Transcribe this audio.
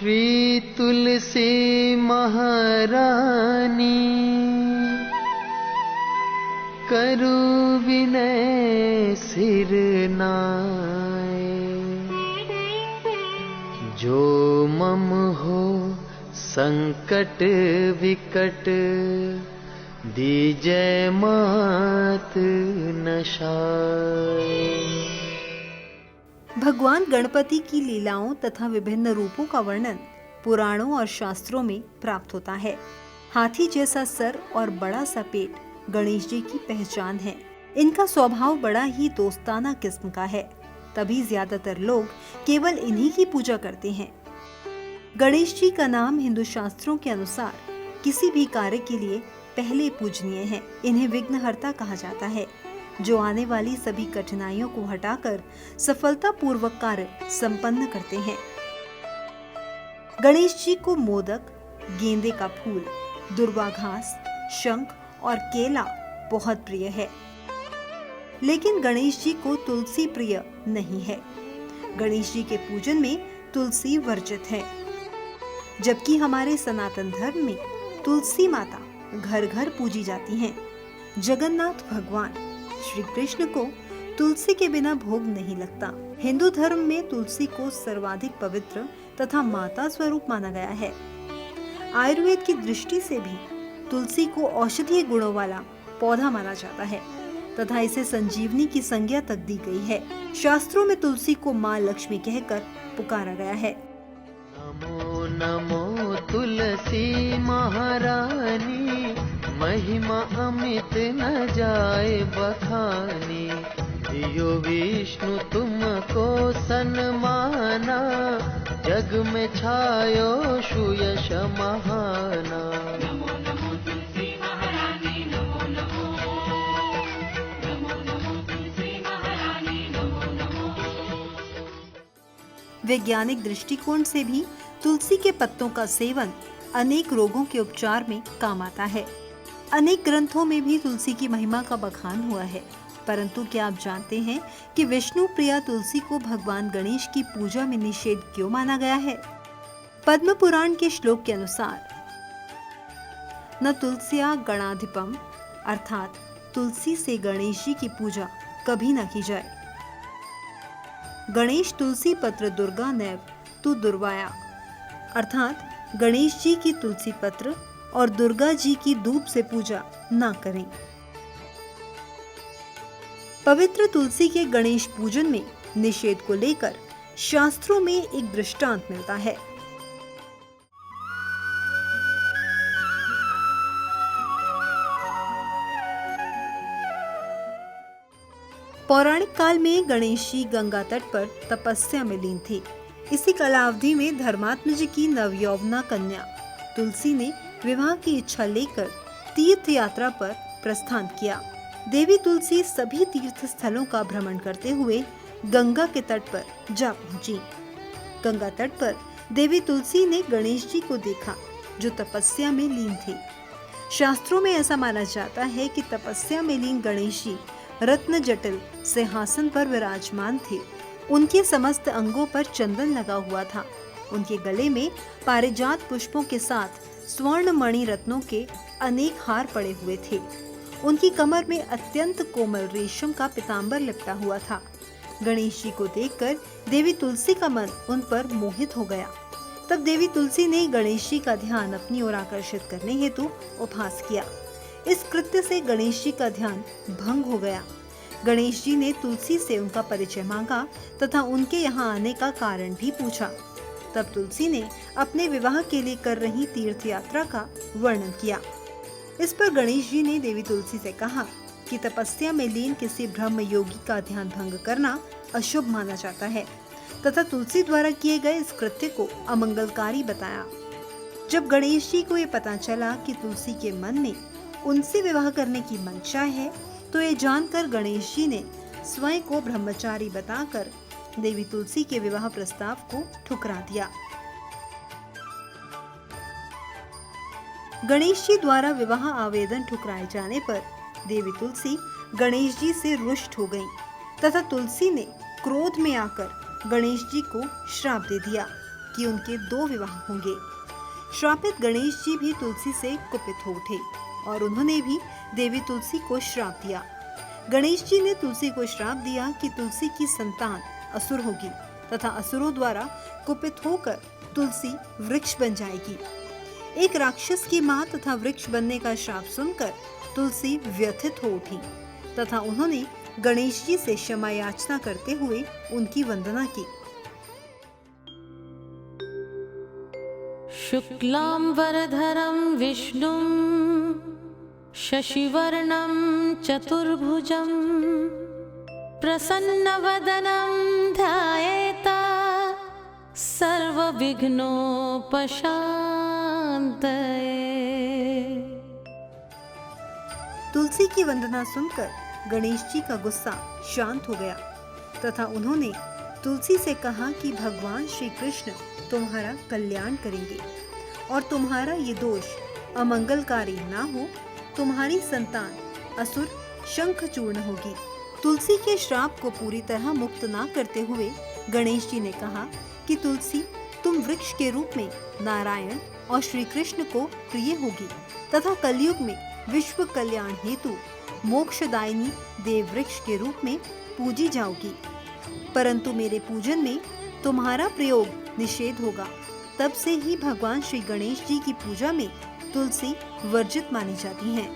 श्री तुलसी महारानी करु विनय सिर नाय। जो मम हो संकट विकट दीजय मात नशाय। भगवान गणपति की लीलाओं तथा विभिन्न रूपों का वर्णन पुराणों और शास्त्रों में प्राप्त होता है। हाथी जैसा सर और बड़ा सा पेट गणेश जी की पहचान है। इनका स्वभाव बड़ा ही दोस्ताना किस्म का है, तभी ज्यादातर लोग केवल इन्हीं की पूजा करते हैं। गणेश जी का नाम हिंदू शास्त्रों के अनुसार किसी भी कार्य के लिए पहले पूजनीय है। इन्हें विघ्नहर्ता कहा जाता है, जो आने वाली सभी कठिनाइयों को हटाकर सफलतापूर्वक कार्य संपन्न करते हैं। गणेश जी को मोदक, गेंदे का फूल, दुर्वा घास, शंख और केला बहुत प्रिय है। लेकिन गणेश जी को तुलसी प्रिय नहीं है। गणेश जी के पूजन में तुलसी वर्जित है, जबकि हमारे सनातन धर्म में तुलसी माता घर घर पूजी जाती हैं। जगन्नाथ भगवान श्री कृष्ण को तुलसी के बिना भोग नहीं लगता। हिंदू धर्म में तुलसी को सर्वाधिक पवित्र तथा माता स्वरूप माना गया है। आयुर्वेद की दृष्टि से भी तुलसी को औषधीय गुणों वाला पौधा माना जाता है तथा इसे संजीवनी की संज्ञा तक दी गई है। शास्त्रों में तुलसी को माँ लक्ष्मी कहकर पुकारा गया है। नमो नमो तुलसी महारानी, महिमा अमित न जाए बखानी। यो विष्णु तुमको सन्माना, जग में छायो सुयश महाना। नमो नमो तुलसी महारानी, नमो नमो, नमो नमो तुलसी महारानी, नमो नमो। वैज्ञानिक दृष्टिकोण से भी तुलसी के पत्तों का सेवन अनेक रोगों के उपचार में काम आता है। अनेक ग्रंथों में भी तुलसी की महिमा का बखान हुआ है। परंतु क्या आप जानते हैं कि विष्णु प्रिया तुलसी को भगवान गणेश की पूजा में निषेध क्यों माना गया है? पद्म पुराण के श्लोक के अनुसार न तुलसिया गणाधिपम, अर्थात तुलसी से गणेश जी की पूजा कभी न की जाए। गणेश तुलसी पत्र दुर्गा नैव तु दुर्वाया, अर्थात गणेश जी की तुलसी पत्र और दुर्गा जी की धूप से पूजा न करें। पवित्र तुलसी के गणेश पूजन में निषेध को लेकर शास्त्रों में एक दृष्टांत मिलता है। पौराणिक काल में गणेश जी गंगा तट पर तपस्या में लीन थे। इसी कालावधि में धर्मात्म जी की नवयौवना कन्या तुलसी ने विवाह की इच्छा लेकर तीर्थ यात्रा पर प्रस्थान किया। देवी तुलसी सभी तीर्थ स्थलों का भ्रमण करते हुए गंगा के तट पर जा पहुंची। गंगा तट पर देवी तुलसी ने गणेश जी को देखा, जो तपस्या में लीन थे। शास्त्रों में ऐसा माना जाता है कि तपस्या में लीन गणेश जी रत्न जटिल सिंहासन पर विराजमान थे। उनके समस्त अंगों पर चंदन लगा हुआ था। उनके गले में पारिजात पुष्पों के साथ स्वर्ण मणि रत्नों के अनेक हार पड़े हुए थे। उनकी कमर में अत्यंत कोमल रेशम का पीतांबर लिपटा हुआ था। गणेश जी को देखकर देवी तुलसी का मन उन पर मोहित हो गया। तब देवी तुलसी ने गणेश जी का ध्यान अपनी ओर आकर्षित करने हेतु उपहास किया। इस कृत्य से गणेश जी का ध्यान भंग हो गया। गणेश जी ने तुलसी से उनका परिचय मांगा तथा उनके यहाँ आने का कारण भी पूछा। तब तुलसी ने अपने विवाह के लिए कर रही तीर्थ यात्रा का वर्णन किया। इस पर गणेश जी ने देवी तुलसी से कहा कि तपस्या में लीन किसी ब्रह्म योगी का ध्यान भंग करना अशुभ माना जाता है तथा तुलसी द्वारा किए गए इस कृत्य को अमंगलकारी बताया। जब गणेश जी को ये पता चला कि तुलसी के मन में उनसे विवाह करने की मंशा है, तो ये जानकर गणेश जी ने स्वयं को ब्रह्मचारी बताकर देवी तुलसी के विवाह प्रस्ताव को ठुकरा दिया। गणेश जी द्वारा विवाह आवेदन ठुकराए जाने पर देवी तुलसी गणेश जी से रुष्ट हो गईं तथा तुलसी ने क्रोध में आकर गणेश जी को श्राप दे दिया। कि उनके 2 विवाह होंगे। श्रापित गणेश जी भी तुलसी से कुपित हो उठे और उन्होंने भी देवी तुलसी को श्राप दिया। गणेश जी ने तुलसी को श्राप दिया कि तुलसी की संतान असुर होगी तथा असुरों द्वारा कुपित होकर तुलसी वृक्ष बन जाएगी। एक राक्षस की मां तथा वृक्ष बनने का श्राप सुनकर तुलसी व्यथित हो उठी तथा उन्होंने गणेश जी से क्षमा याचना करते हुए उनकी वंदना की। शुक्लां वरधरं विष्णुं शशिवर्णं चतुर्भुजं प्रसन्नवदनं ध्यायेत् सर्वविघ्नोपशान्तये। तुलसी की वंदना सुनकर गणेश जी का गुस्सा शांत हो गया तथा उन्होंने तुलसी से कहा कि भगवान श्री कृष्ण तुम्हारा कल्याण करेंगे और तुम्हारा ये दोष अमंगलकारी ना हो। तुम्हारी संतान असुर शंखचूर्ण होगी। तुलसी के श्राप को पूरी तरह मुक्त ना करते हुए गणेश जी ने कहा कि तुलसी तुम वृक्ष के रूप में नारायण और श्री कृष्ण को प्रिय होगी तथा कलयुग में विश्व कल्याण हेतु मोक्षदायिनी देव वृक्ष के रूप में पूजी जाओगी, परंतु मेरे पूजन में तुम्हारा प्रयोग निषेध होगा। तब से ही भगवान श्री गणेश जी की पूजा में तुलसी वर्जित मानी जाती हैं।